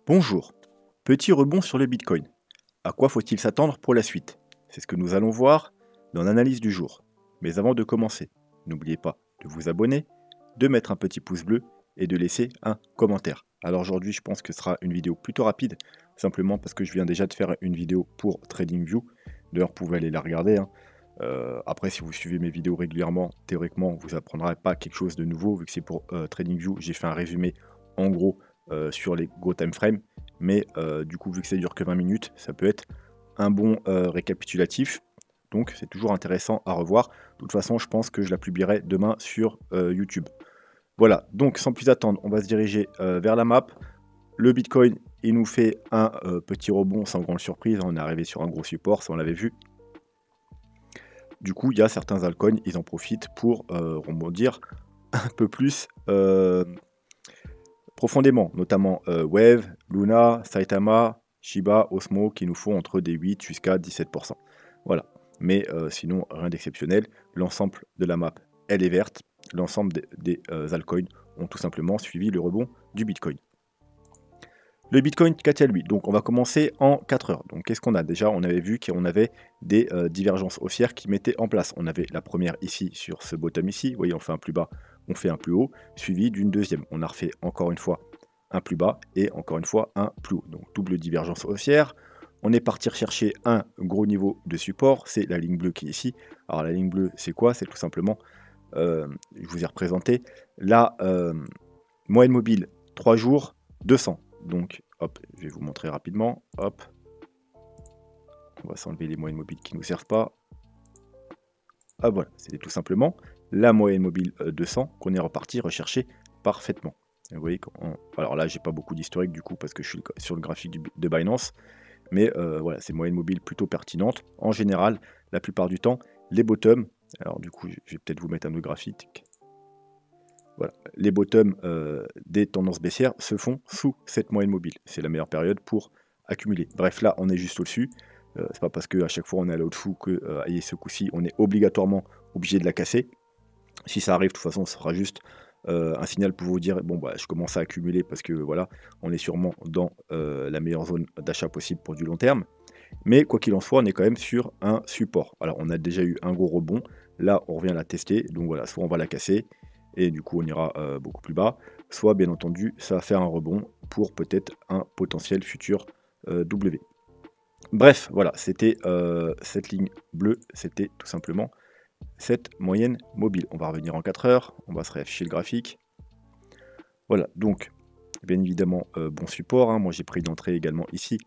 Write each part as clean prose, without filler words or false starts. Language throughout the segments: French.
Bonjour. Petit rebond sur le Bitcoin. À quoi faut-il s'attendre pour la suite? C'est ce que nous allons voir dans l'analyse du jour. Mais avant de commencer, n'oubliez pas de vous abonner, de mettre un petit pouce bleu et de laisser un commentaire. Alors aujourd'hui, je pense que ce sera une vidéo plutôt rapide, simplement parce que je viens déjà de faire une vidéo pour TradingView. D'ailleurs, vous pouvez aller la regarder, hein. Après, si vous suivez mes vidéos régulièrement, théoriquement, vous apprendrez pas quelque chose de nouveau, vu que c'est pour TradingView. J'ai fait un résumé en gros sur les gros time frames, mais du coup, vu que ça dure que 20 minutes, ça peut être un bon récapitulatif. Donc, c'est toujours intéressant à revoir. De toute façon, je pense que je la publierai demain sur YouTube. Voilà, donc sans plus attendre, on va se diriger vers la map. Le Bitcoin, il nous fait un petit rebond sans grande surprise. On est arrivé sur un gros support, ça on l'avait vu. Du coup, il y a certains altcoins, ils en profitent pour rebondir un peu plus profondément, notamment Wave, Luna, Saitama, Shiba, Osmo, qui nous font entre des 8 jusqu'à 17%. Voilà. Mais sinon, rien d'exceptionnel. L'ensemble de la map, elle est verte. L'ensemble des altcoins ont tout simplement suivi le rebond du Bitcoin. Le Bitcoin, qu'a-t-il lui? Donc on va commencer en 4 heures. Donc qu'est-ce qu'on a? Déjà, on avait vu qu'on avait des divergences haussières qui mettaient en place. On avait la première ici sur ce bottom ici. Vous voyez, on fait un plus bas, on fait un plus haut, suivi d'une deuxième. On a refait encore une fois un plus bas et encore une fois un plus haut. Donc double divergence haussière. On est parti rechercher un gros niveau de support. C'est la ligne bleue qui est ici. Alors la ligne bleue, c'est quoi? C'est tout simplement, je vous ai représenté, la moyenne mobile 3 jours, 200. Donc, hop, je vais vous montrer rapidement. Hop. On va s'enlever les moyennes mobiles qui ne nous servent pas. Ah voilà, c'était tout simplement la moyenne mobile 200 qu'on est reparti rechercher parfaitement. Vous voyez, alors là, j'ai pas beaucoup d'historique du coup parce que je suis sur le graphique de Binance. Mais voilà, c'est une moyenne mobile plutôt pertinente. En général, la plupart du temps, les bottoms, alors du coup, je vais peut-être vous mettre un autre graphique. Voilà. Les bottoms des tendances baissières se font sous cette moyenne mobile. C'est la meilleure période pour accumuler. Bref, là, on est juste au-dessus. C'est pas parce qu'à chaque fois on est allé au-dessous que ce coup-ci, on est obligatoirement obligé de la casser. Si ça arrive, de toute façon, ce sera juste un signal pour vous dire bon, bah, je commence à accumuler parce que voilà, on est sûrement dans la meilleure zone d'achat possible pour du long terme. Mais quoi qu'il en soit, on est quand même sur un support. Alors, on a déjà eu un gros rebond. Là, on revient la tester. Donc voilà, soit on va la casser et du coup, on ira beaucoup plus bas. Soit, bien entendu, ça va faire un rebond pour peut-être un potentiel futur W. Bref, voilà, c'était cette ligne bleue. C'était tout simplement cette moyenne mobile. On va revenir en 4 heures. On va se réafficher le graphique. Voilà, donc, bien évidemment, bon support, hein. Moi, j'ai pris d'entrée également ici.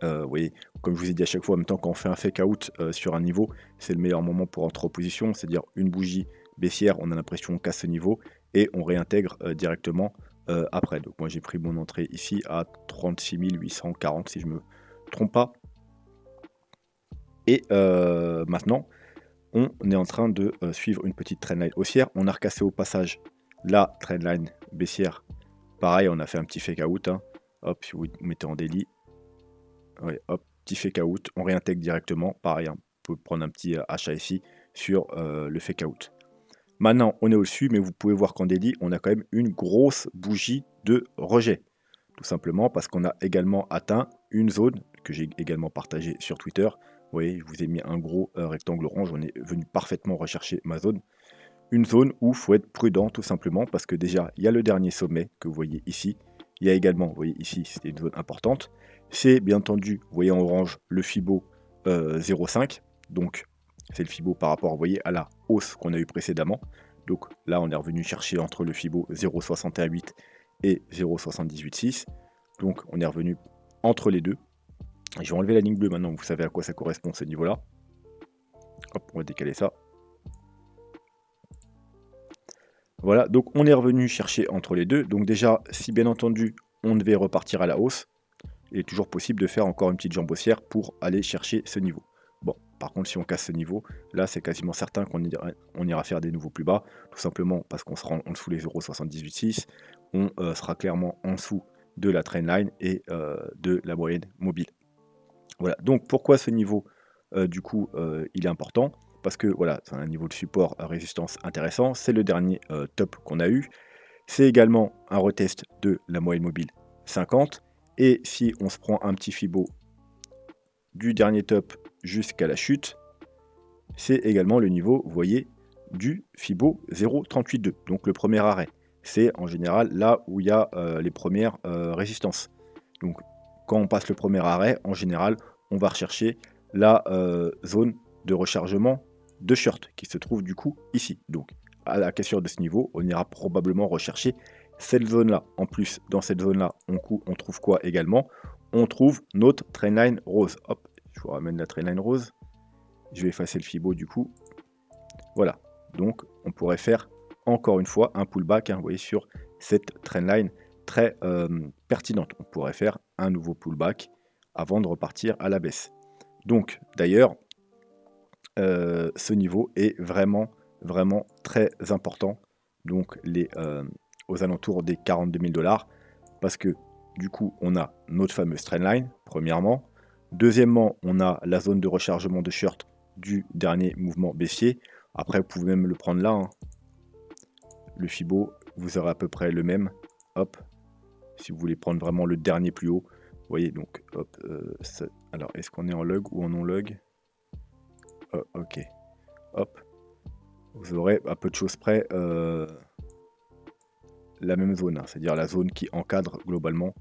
Vous voyez, comme je vous ai dit à chaque fois, en même temps, quand on fait un fake out sur un niveau, c'est le meilleur moment pour entrer en position, c'est-à-dire une bougie baissière, on a l'impression qu'on casse ce niveau et on réintègre directement après. Donc moi j'ai pris mon entrée ici à 36 840 si je me trompe pas. Et maintenant, on est en train de suivre une petite trendline haussière. On a recassé au passage la trendline baissière. Pareil, on a fait un petit fake out, hein. Hop, si vous mettez en daily, ouais, hop, petit fake out, on réintègre directement. Pareil, hein, vous pouvez prendre un petit achat ici sur le fake out. Maintenant, on est au-dessus, mais vous pouvez voir qu'en daily, on a quand même une grosse bougie de rejet. Tout simplement parce qu'on a également atteint une zone que j'ai également partagée sur Twitter. Vous voyez, je vous ai mis un gros rectangle orange, on est venu parfaitement rechercher ma zone. Une zone où il faut être prudent tout simplement parce que déjà, il y a le dernier sommet que vous voyez ici. Il y a également, vous voyez ici, c'était une zone importante. C'est bien entendu, vous voyez en orange, le Fibo 0,5. Donc, c'est le Fibo par rapport, vous voyez, à la hausse qu'on a eu précédemment. Donc là, on est revenu chercher entre le Fibo 0,618 et 0,786. Donc, on est revenu entre les deux. Je vais enlever la ligne bleue maintenant, vous savez à quoi ça correspond ce niveau-là. Hop, on va décaler ça. Voilà, donc on est revenu chercher entre les deux. Donc déjà, si bien entendu, on devait repartir à la hausse, il est toujours possible de faire encore une petite jambe haussière pour aller chercher ce niveau. Bon, par contre, si on casse ce niveau, là, c'est quasiment certain qu'on ira faire des nouveaux plus bas, tout simplement parce qu'on sera en dessous les 0,786, on sera clairement en dessous de la trendline et de la moyenne mobile. Voilà, donc pourquoi ce niveau, du coup, il est important? Parce que voilà, c'est un niveau de support à résistance intéressant, c'est le dernier top qu'on a eu. C'est également un retest de la moyenne mobile 50 Et si on se prend un petit Fibo du dernier top jusqu'à la chute, c'est également le niveau, vous voyez, du Fibo 0,382, donc le premier arrêt. C'est en général là où il y a les premières résistances. Donc quand on passe le premier arrêt, en général, on va rechercher la zone de rechargement de short qui se trouve du coup ici. Donc à la cassure de ce niveau, on ira probablement rechercher cette zone-là. En plus, dans cette zone-là, on trouve quoi également? On trouve notre trendline rose. Hop, je vous ramène la trendline rose. Je vais effacer le Fibo du coup. Voilà, donc on pourrait faire encore une fois un pullback, hein, vous voyez, sur cette trendline très pertinente. On pourrait faire un nouveau pullback avant de repartir à la baisse. Donc d'ailleurs, ce niveau est vraiment très important. Donc aux alentours des 42 000 $, parce que du coup on a notre fameuse trendline, premièrement. Deuxièmement, on a la zone de rechargement de short du dernier mouvement baissier. Après, vous pouvez même le prendre là, hein. Le Fibo, vous aurez à peu près le même. Hop, si vous voulez prendre vraiment le dernier plus haut. Vous voyez, donc, hop. Alors, est-ce qu'on est en log ou en non-log? Ok. Hop. Vous aurez à peu de choses près la même zone, hein, c'est-à-dire la zone qui encadre globalement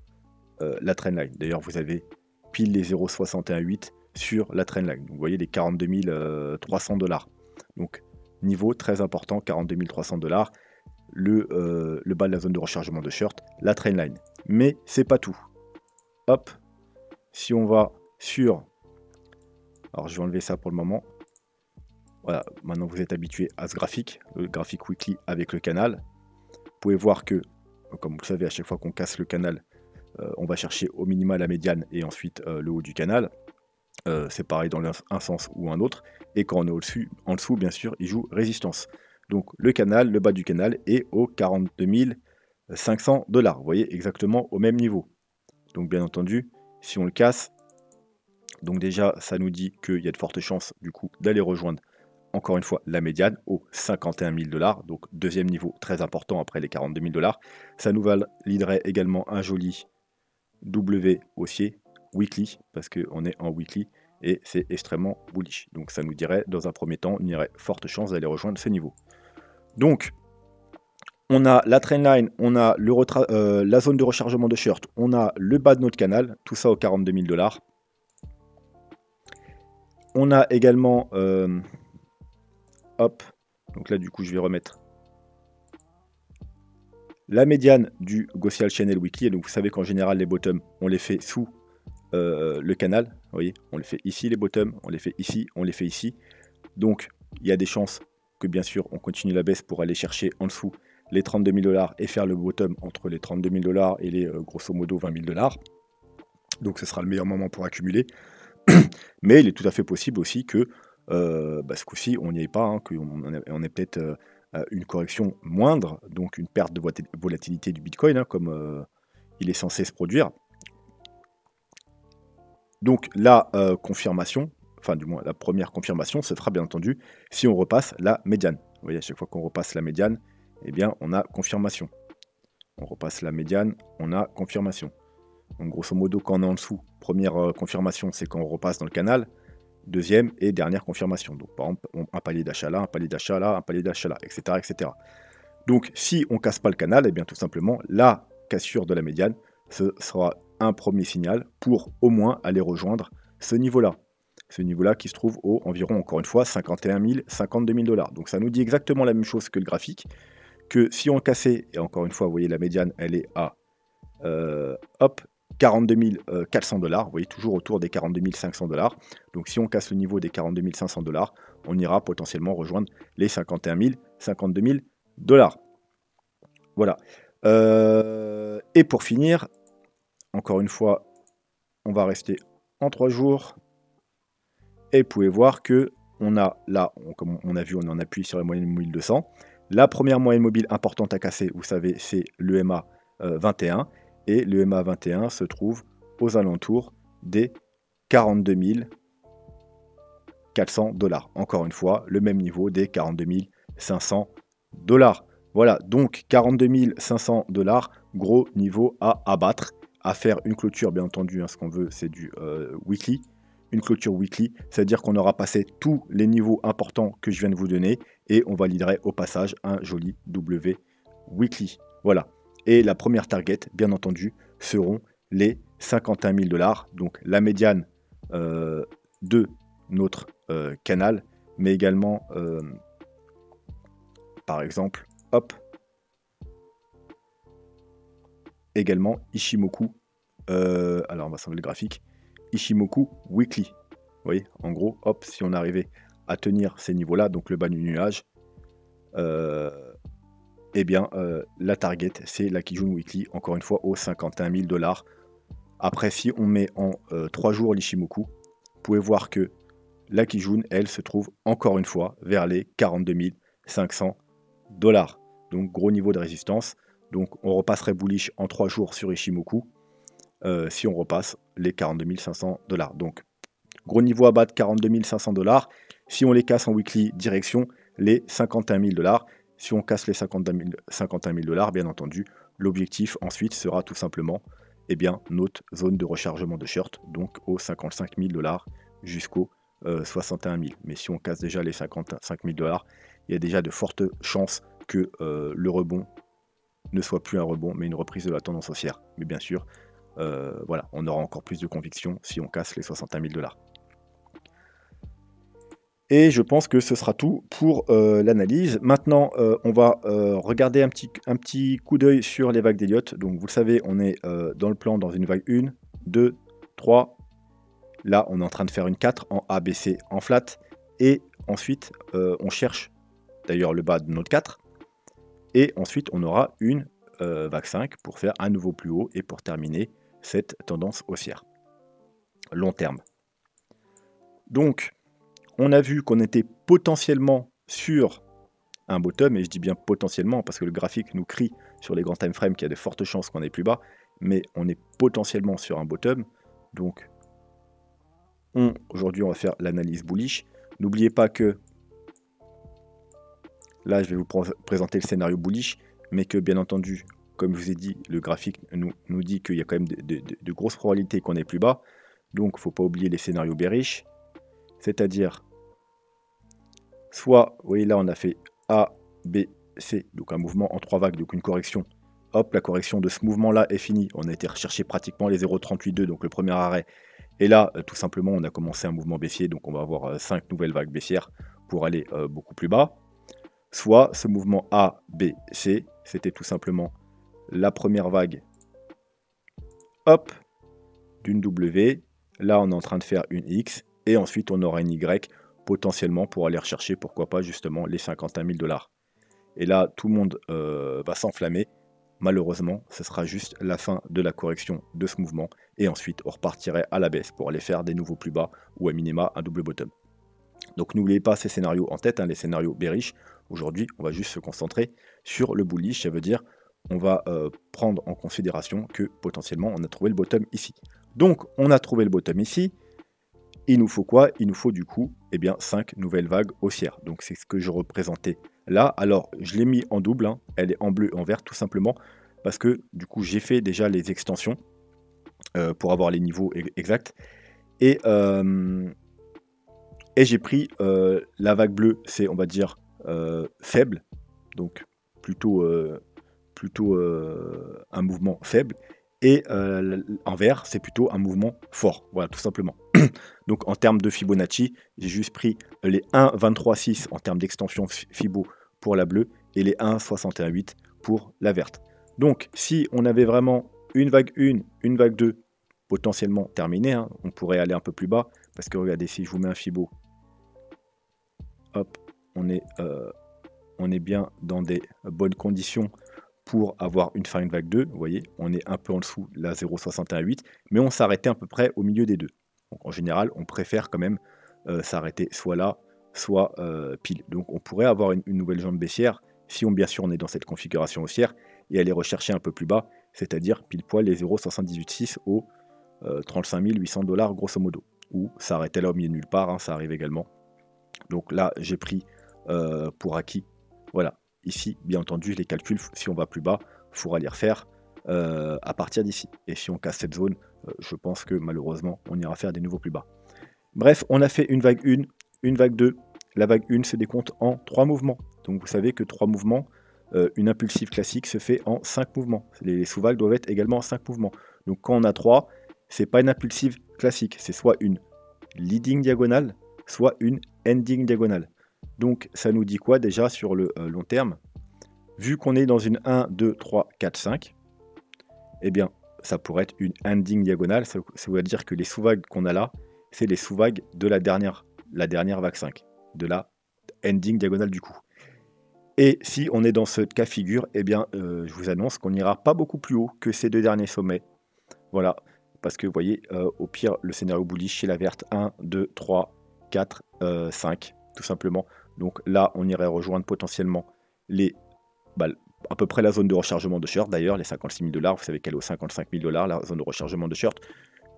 la trendline. D'ailleurs, vous avez pile les 0,618 sur la trendline. Donc, vous voyez les 42 300 $. Donc, niveau très important, 42 300 $. Le bas de la zone de rechargement de short, la trendline. Mais c'est pas tout. Hop, si on va sur... Alors, je vais enlever ça pour le moment. Voilà, maintenant vous êtes habitué à ce graphique, le graphique weekly avec le canal. Vous pouvez voir que, comme vous le savez, à chaque fois qu'on casse le canal, on va chercher au minima la médiane et ensuite le haut du canal. C'est pareil dans un sens ou un autre. Et quand on est en dessous, bien sûr, il joue résistance. Donc le canal, le bas du canal est aux 42 500 $. Vous voyez, exactement au même niveau. Donc bien entendu, si on le casse, donc déjà ça nous dit qu'il y a de fortes chances du coup d'aller rejoindre encore une fois la médiane aux 51 000 $. Donc deuxième niveau très important après les 42 000 $. Ça nous validerait également un joli W haussier weekly, parce qu'on est en weekly et c'est extrêmement bullish. Donc ça nous dirait, dans un premier temps, il y aurait forte chance d'aller rejoindre ce niveau. Donc, on a la trendline, on a la zone de rechargement de short, on a le bas de notre canal, tout ça aux 42 000 $. On a également, hop, donc là du coup je vais remettre la médiane du Gaussian Channel Weekly. Et donc vous savez qu'en général les bottoms, on les fait sous le canal. Vous voyez, on les fait ici les bottoms, on les fait ici, on les fait ici. Donc il y a des chances que bien sûr on continue la baisse pour aller chercher en dessous les 32 000 $ et faire le bottom entre les 32 000 $ et les grosso modo 20 000 $. Donc ce sera le meilleur moment pour accumuler. Mais il est tout à fait possible aussi que ce coup-ci on n'y est pas, hein, qu'on ait peut-être une correction moindre, donc une perte de volatilité du Bitcoin, hein, comme il est censé se produire. Donc la confirmation, enfin du moins la première confirmation, se fera bien entendu si on repasse la médiane. Vous voyez, à chaque fois qu'on repasse la médiane, eh bien on a confirmation. On repasse la médiane, on a confirmation. Donc grosso modo, quand on est en dessous, première confirmation, c'est quand on repasse dans le canal. Deuxième et dernière confirmation. Donc par exemple, un palier d'achat là, un palier d'achat là, un palier d'achat là, etc., etc. Donc si on casse pas le canal, eh bien tout simplement, la cassure de la médiane, ce sera un premier signal pour au moins aller rejoindre ce niveau-là. Ce niveau-là qui se trouve au environ, encore une fois, 51 000, 52 000 $. Donc ça nous dit exactement la même chose que le graphique, que si on cassait, et encore une fois, vous voyez la médiane, elle est à hop, 42 400 $, vous voyez toujours autour des 42 500 $. Donc si on casse le niveau des 42 500 $, on ira potentiellement rejoindre les 51 000, 52 000 $. Voilà. Et pour finir, encore une fois, on va rester en 3 jours. Et vous pouvez voir que on a là, comme on a vu, on en appuie sur la moyenne mobile 200. La première moyenne mobile importante à casser, vous savez, c'est le MA 21. Et le MA 21 se trouve aux alentours des 42 400 $. Encore une fois, le même niveau des 42 500 $. Voilà, donc 42 500 $, gros niveau à abattre à faire une clôture, bien entendu, hein, ce qu'on veut, c'est du weekly. Une clôture weekly, c'est-à-dire qu'on aura passé tous les niveaux importants que je viens de vous donner et on validerait au passage un joli W weekly. Voilà. Et la première target, bien entendu, seront les 51 000 $, donc la médiane de notre canal, mais également, par exemple, hop, également Ishimoku. Alors on va s'enlever le graphique. Ishimoku Weekly. Vous voyez, en gros, hop, si on arrivait à tenir ces niveaux-là, donc le bas du nuage, eh bien, la target, c'est la Kijun Weekly, encore une fois, aux 51 000 $. Après, si on met en 3 jours l'Ishimoku, vous pouvez voir que la Kijun, elle, se trouve encore une fois vers les 42 500 $. Donc, gros niveau de résistance. Donc, on repasserait bullish en 3 jours sur Ishimoku. Si on repasse les 42 500 $. Donc, gros niveau à battre, 42 500 $. Si on les casse en weekly, direction les 51 000 $. Si on casse les 51 000 $, bien entendu, l'objectif ensuite sera tout simplement eh bien, notre zone de rechargement de short, donc aux 55 000 $ jusqu'aux 61 000. Mais si on casse déjà les 55 000 $, il y a déjà de fortes chances que le rebond ne soit plus un rebond, mais une reprise de la tendance haussière. Mais bien sûr, voilà, on aura encore plus de conviction si on casse les 61 000 $. Et je pense que ce sera tout pour l'analyse. Maintenant, on va regarder un petit coup d'œil sur les vagues d'Elliott. Donc, vous le savez, on est dans le plan dans une vague 1, 2, 3. Là, on est en train de faire une 4 en ABC en flat. Et ensuite, on cherche d'ailleurs le bas de notre 4. Et ensuite, on aura une vague 5 pour faire un nouveau plus haut et pour terminer cette tendance haussière. Long terme. Donc, on a vu qu'on était potentiellement sur un bottom, et je dis bien potentiellement parce que le graphique nous crie sur les grands time frames qu'il y a de fortes chances qu'on aille plus bas, mais on est potentiellement sur un bottom. Donc, aujourd'hui, on va faire l'analyse bullish. N'oubliez pas que là, je vais vous présenter le scénario bullish, mais que bien entendu, comme je vous ai dit, le graphique nous dit qu'il y a quand même de grosses probabilités qu'on aille plus bas. Donc, il ne faut pas oublier les scénarios bearish. C'est-à-dire, soit, vous voyez là, on a fait A, B, C, donc un mouvement en 3 vagues, donc une correction. Hop, la correction de ce mouvement-là est finie. On a été rechercher pratiquement les 0,38,2, donc le premier arrêt. Et là, tout simplement, on a commencé un mouvement baissier, donc on va avoir 5 nouvelles vagues baissières pour aller beaucoup plus bas. Soit ce mouvement A, B, C, c'était tout simplement la première vague, hop, d'une W. Là, on est en train de faire une X. Et ensuite, on aura une Y potentiellement pour aller rechercher, pourquoi pas, justement, les 51 000 $. Et là, tout le monde va s'enflammer. Malheureusement, ce sera juste la fin de la correction de ce mouvement. Et ensuite, on repartirait à la baisse pour aller faire des nouveaux plus bas ou à minima un double bottom. Donc, n'oubliez pas ces scénarios en tête, hein, les scénarios bearish. Aujourd'hui, on va juste se concentrer sur le bullish. Ça veut dire on va prendre en considération que potentiellement, on a trouvé le bottom ici. Donc, on a trouvé le bottom ici. Il nous faut quoi? Il nous faut du coup eh bien, 5 nouvelles vagues haussières. Donc c'est ce que je représentais là. Alors je l'ai mis en double, hein. Elle est en bleu et en vert tout simplement parce que du coup j'ai fait déjà les extensions pour avoir les niveaux exacts. Et j'ai pris la vague bleue, c'est on va dire faible, donc plutôt un mouvement faible. Et en vert, c'est plutôt un mouvement fort. Voilà, tout simplement. Donc en termes de Fibonacci, j'ai juste pris les 1,23,6 en termes d'extension Fibo pour la bleue et les 1,61,8 pour la verte. Donc si on avait vraiment une vague 1, une vague 2 potentiellement terminées, hein, on pourrait aller un peu plus bas. Parce que regardez, si je vous mets un Fibo, hop, on est bien dans des bonnes conditions pour avoir une fin de vague 2, vous voyez, on est un peu en dessous de la 0,61,8, mais on s'arrêtait à peu près au milieu des deux. Donc en général, on préfère quand même s'arrêter soit là, soit pile. Donc on pourrait avoir une nouvelle jambe baissière, si bien sûr on est dans cette configuration haussière, et aller rechercher un peu plus bas, c'est-à-dire pile poil les 0,78,6 aux 35 800 $ grosso modo. Ou s'arrêter là au milieu de nulle part, hein, ça arrive également. Donc là, j'ai pris pour acquis, voilà. Ici, bien entendu, les calculs, si on va plus bas, il faudra les refaire. à partir d'ici. Et si on casse cette zone, je pense que malheureusement, on ira faire des nouveaux plus bas. Bref, on a fait une vague 1, une vague 2. La vague 1 se décompte en 3 mouvements. Donc vous savez que 3 mouvements, une impulsive classique se fait en 5 mouvements. Les sous-vagues doivent être également en 5 mouvements. Donc quand on a 3, c'est pas une impulsive classique, c'est soit une leading diagonale, soit une ending diagonale. Donc ça nous dit quoi déjà sur le long terme? Vu qu'on est dans une 1, 2, 3, 4, 5, eh bien ça pourrait être une ending diagonale. Ça veut dire que les sous-vagues qu'on a là, c'est les sous-vagues de la dernière vague 5, de la ending diagonale du coup. Et si on est dans ce cas figure, eh bien, je vous annonce qu'on n'ira pas beaucoup plus haut que ces 2 derniers sommets. Voilà, parce que vous voyez, au pire, le scénario bullish chez la verte, 1, 2, 3, 4, 5, tout simplement. Donc là, on irait rejoindre potentiellement les, à peu près la zone de rechargement de short, d'ailleurs, les 56 000 $, vous savez qu'elle est aux 55 000 $, la zone de rechargement de short.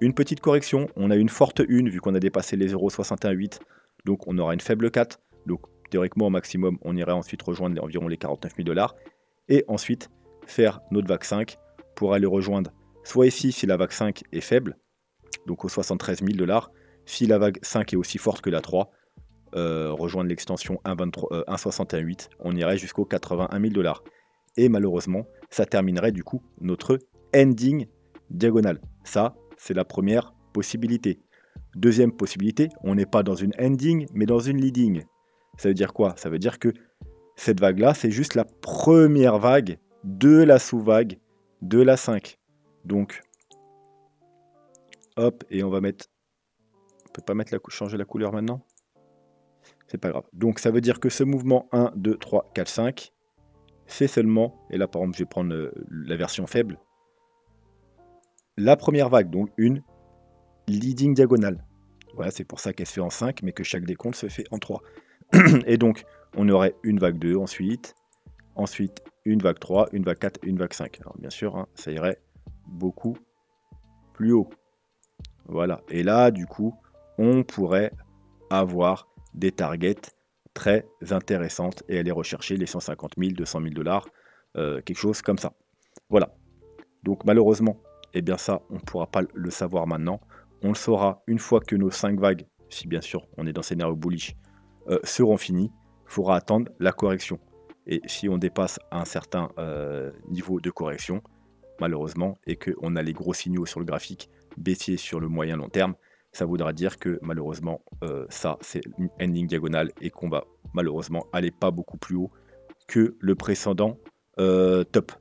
Une petite correction, on a une forte 1, vu qu'on a dépassé les 0,61,8, donc on aura une faible 4, donc théoriquement au maximum, on irait ensuite rejoindre environ les 49 000 $, et ensuite faire notre vague 5 pour aller rejoindre soit ici si la vague 5 est faible, donc aux 73 000 $, si la vague 5 est aussi forte que la 3, rejoindre l'extension 1,61,8, on irait jusqu'aux 81 000 $. Et malheureusement, ça terminerait du coup notre ending diagonale. Ça, c'est la première possibilité. Deuxième possibilité, on n'est pas dans une ending, mais dans une leading. Ça veut dire quoi? Ça veut dire que cette vague-là, c'est juste la première vague de la sous-vague de la 5. Donc, hop, et on va mettre... On peut pas mettre changer la couleur maintenant? C'est pas grave. Donc, ça veut dire que ce mouvement 1, 2, 3, 4, 5, c'est seulement, et là par exemple je vais prendre la version faible, la première vague, donc une leading diagonale. Voilà, c'est pour ça qu'elle se fait en 5, mais que chaque décompte se fait en 3. Et donc, on aurait une vague 2 ensuite une vague 3, une vague 4, une vague 5. Alors bien sûr, hein, ça irait beaucoup plus haut. Voilà, et là, du coup, on pourrait avoir des targets très intéressantes et aller rechercher les 150 000, 200 000 $, quelque chose comme ça. Voilà. Donc malheureusement, eh bien ça, on ne pourra pas le savoir maintenant. On le saura une fois que nos 5 vagues, si bien sûr on est dans scénario bullish, seront finies. Il faudra attendre la correction. Et si on dépasse un certain niveau de correction, malheureusement, et qu'on a les gros signaux sur le graphique baissier sur le moyen long terme, ça voudra dire que malheureusement, ça c'est une ending diagonale et qu'on va malheureusement aller pas beaucoup plus haut que le précédent top.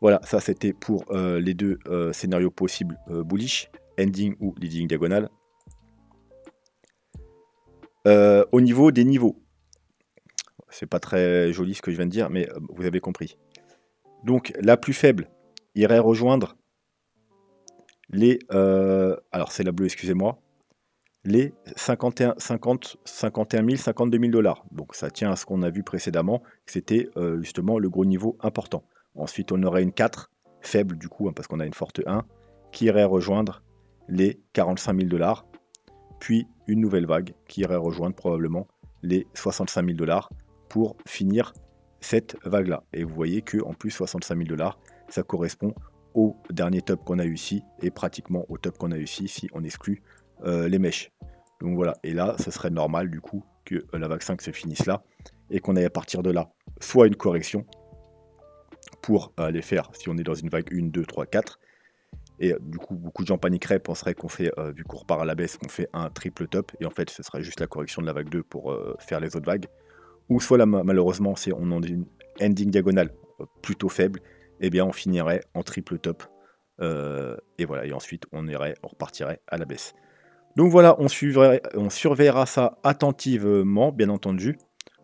Voilà, ça c'était pour les deux scénarios possibles bullish, ending ou leading diagonale. Au niveau des niveaux, c'est pas très joli ce que je viens de dire, mais vous avez compris. Donc la plus faible irait rejoindre les... alors c'est la bleue, excusez-moi. Les 51 000, 52 000 $. Donc ça tient à ce qu'on a vu précédemment, c'était justement le gros niveau important. Ensuite, on aurait une 4, faible du coup, hein, parce qu'on a une forte 1, qui irait rejoindre les 45 000 $. Puis une nouvelle vague qui irait rejoindre probablement les 65 000 $, pour finir cette vague-là. Et vous voyez que en plus 65 000 $, ça correspond au dernier top qu'on a eu ici, et pratiquement au top qu'on a eu ici, si on exclut les mèches. Donc voilà, et là, ce serait normal du coup que la vague 5 se finisse là, et qu'on aille à partir de là, soit une correction, pour aller faire, si on est dans une vague 1, 2, 3, 4, et du coup, beaucoup de gens paniqueraient, penseraient qu'on fait, vu qu'on repart à la baisse, qu'on fait un triple top, et en fait, ce serait juste la correction de la vague 2 pour faire les autres vagues. Ou soit là, malheureusement, si on a une ending diagonale plutôt faible, eh bien, on finirait en triple top. Et voilà, et ensuite, on repartirait à la baisse. Donc voilà, on surveillera ça attentivement, bien entendu.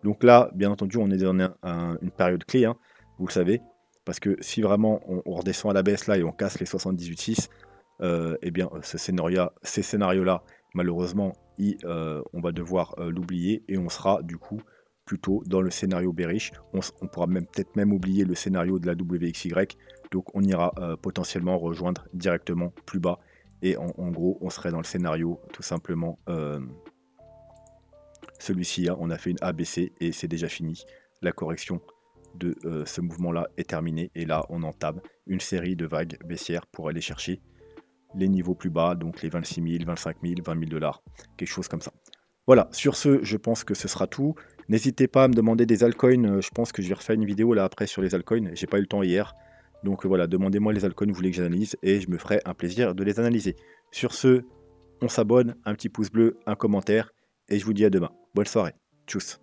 Donc là, bien entendu, on est dans une période clé, hein, vous le savez. Parce que si vraiment on redescend à la baisse là et on casse les 78,6, eh bien ces scénarios-là, malheureusement, on va devoir l'oublier et on sera du coup plutôt dans le scénario bearish. On pourra peut-être même oublier le scénario de la WXY. Donc on ira potentiellement rejoindre directement plus bas. Et en gros, on serait dans le scénario tout simplement celui-ci. Hein, on a fait une ABC et c'est déjà fini. La correction de ce mouvement-là est terminé. Et là, on entame une série de vagues baissières pour aller chercher les niveaux plus bas, donc les 26 000, 25 000, 20 000 dollars, quelque chose comme ça. Voilà, sur ce, je pense que ce sera tout. N'hésitez pas à me demander des altcoins. Je pense que je vais refaire une vidéo là après sur les altcoins. J'ai pas eu le temps hier. Donc voilà, demandez-moi les altcoins que vous voulez que j'analyse et je me ferai un plaisir de les analyser. Sur ce, on s'abonne, un petit pouce bleu, un commentaire et je vous dis à demain. Bonne soirée. Tchuss.